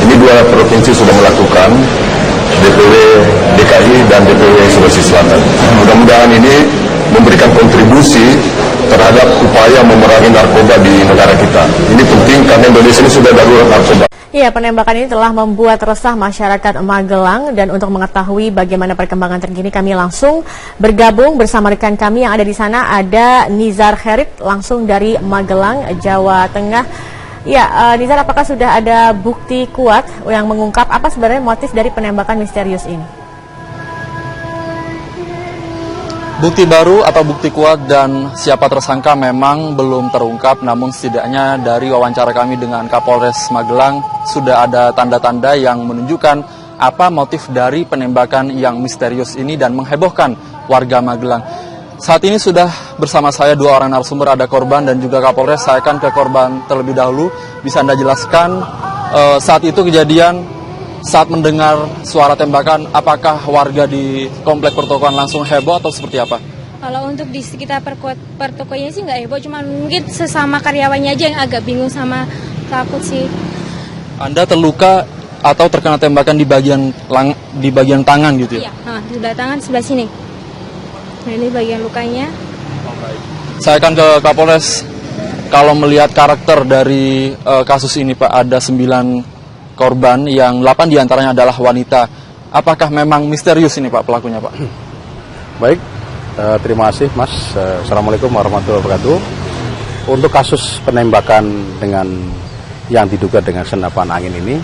Ini 2 provinsi sudah melakukan, DPW DKI dan DPW Sulawesi Selatan. Mudah-mudahan ini memberikan kontribusi terhadap upaya memerangi narkoba di negara kita. Ini penting karena Indonesia ini sudah darurat narkoba. Ya, penembakan ini telah membuat resah masyarakat Magelang, dan untuk mengetahui bagaimana perkembangan terkini kami langsung bergabung bersama rekan kami yang ada di sana. Ada Nizar Kherip langsung dari Magelang, Jawa Tengah. Ya, Nizar, apakah sudah ada bukti kuat yang mengungkap apa sebenarnya motif dari penembakan misterius ini? Bukti baru atau bukti kuat dan siapa tersangka memang belum terungkap, namun setidaknya dari wawancara kami dengan Kapolres Magelang sudah ada tanda-tanda yang menunjukkan apa motif dari penembakan yang misterius ini dan menghebohkan warga Magelang. Saat ini sudah bersama saya 2 orang narasumber, ada korban dan juga Kapolres. Saya akan ke korban terlebih dahulu. Bisa Anda jelaskan saat itu kejadian, saat mendengar suara tembakan, apakah warga di komplek pertokoan langsung heboh atau seperti apa? Kalau untuk di sekitar pertokoannya sih nggak heboh, cuma mungkin sesama karyawannya aja yang agak bingung sama takut sih. Anda terluka atau terkena tembakan di bagian tangan gitu ya? Iya, di sebelah tangan, sebelah sini. Nah, ini bagian lukanya. Saya akan ke Kapolres. Kalau melihat karakter dari kasus ini Pak, ada 9 korban yang 8 diantaranya adalah wanita. Apakah memang misterius ini Pak pelakunya Pak? Baik, terima kasih Mas. Assalamualaikum warahmatullahi wabarakatuh. Untuk kasus penembakan dengan yang diduga dengan senapan angin ini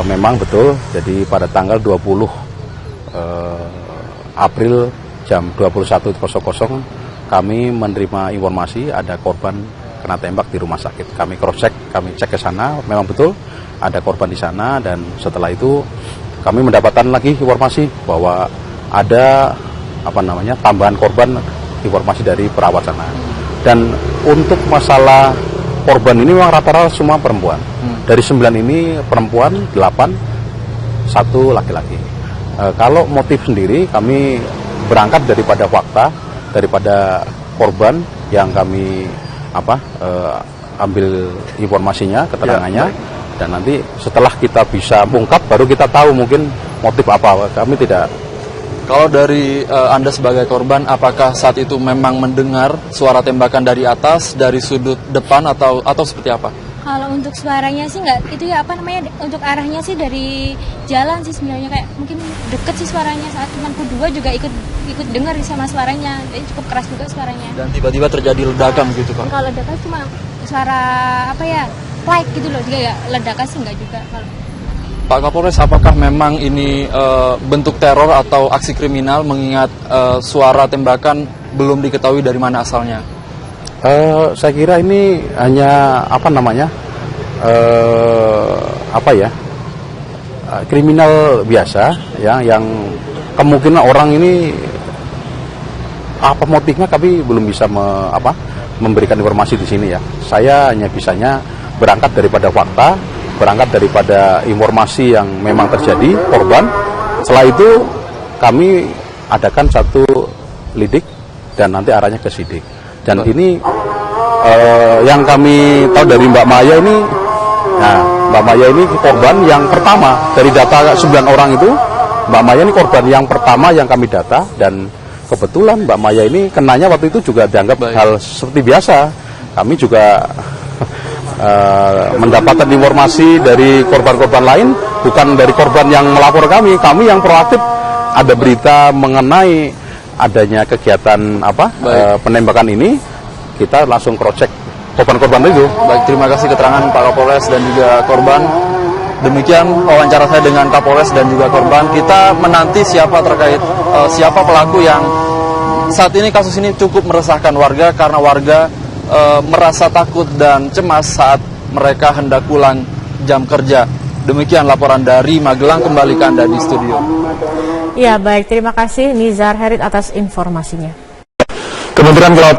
memang betul. Jadi pada tanggal 20 April jam 21.00 kami menerima informasi ada korban kena tembak di rumah sakit. Kami cross check, kami cek ke sana, memang betul ada korban di sana, dan setelah itu kami mendapatkan lagi informasi bahwa ada tambahan korban, informasi dari perawat sana. Dan untuk masalah korban ini memang rata-rata semua perempuan. Dari 9 ini perempuan, 8 1 laki-laki. Kalau motif sendiri kami berangkat daripada fakta, daripada korban yang kami ambil informasinya, keterangannya. Ya. Dan nanti setelah kita bisa ungkap baru kita tahu mungkin motif apa. Kami tidak. Kalau dari Anda sebagai korban, apakah saat itu memang mendengar suara tembakan dari atas, dari sudut depan atau seperti apa? Kalau untuk suaranya sih nggak, itu ya untuk arahnya sih dari jalan sih sebenarnya, kayak mungkin deket sih suaranya. Saat temanku 2 juga ikut dengar sama suaranya, jadi cukup keras juga suaranya. Dan tiba-tiba terjadi ledakan gitu Pak? Kalau ledakan cuma suara flight gitu loh, juga ya ledakan sih enggak juga. Kalau Pak Kapolres, apakah memang ini bentuk teror atau aksi kriminal mengingat suara tembakan belum diketahui dari mana asalnya? Saya kira ini hanya kriminal biasa ya, yang kemungkinan orang ini apa motifnya kami belum bisa memberikan informasi di sini ya. Saya hanya bisanya berangkat daripada fakta, berangkat daripada informasi yang memang terjadi korban. Setelah itu kami adakan satu lidik dan nanti arahnya ke sidik. Dan ini yang kami tahu dari Mbak Maya ini, Mbak Maya ini korban yang pertama dari data 9 orang itu. Mbak Maya ini korban yang pertama yang kami data, dan kebetulan Mbak Maya ini kenanya waktu itu juga dianggap hal seperti biasa. Kami juga mendapatkan informasi dari korban-korban lain, bukan dari korban yang melapor kami yang proaktif. Ada berita mengenai adanya kegiatan penembakan ini, kita langsung cross-check korban-korban itu. Baik, terima kasih keterangan Pak Kapolres dan juga korban. Demikian wawancara saya dengan Kapolres dan juga korban. Kita menanti siapa pelaku yang saat ini kasus ini cukup meresahkan warga, karena warga merasa takut dan cemas saat mereka hendak pulang jam kerja. Demikian laporan dari Magelang, kembali ke Anda di studio. Ya baik, terima kasih Nizar Kherip atas informasinya. Kementerian Kelautan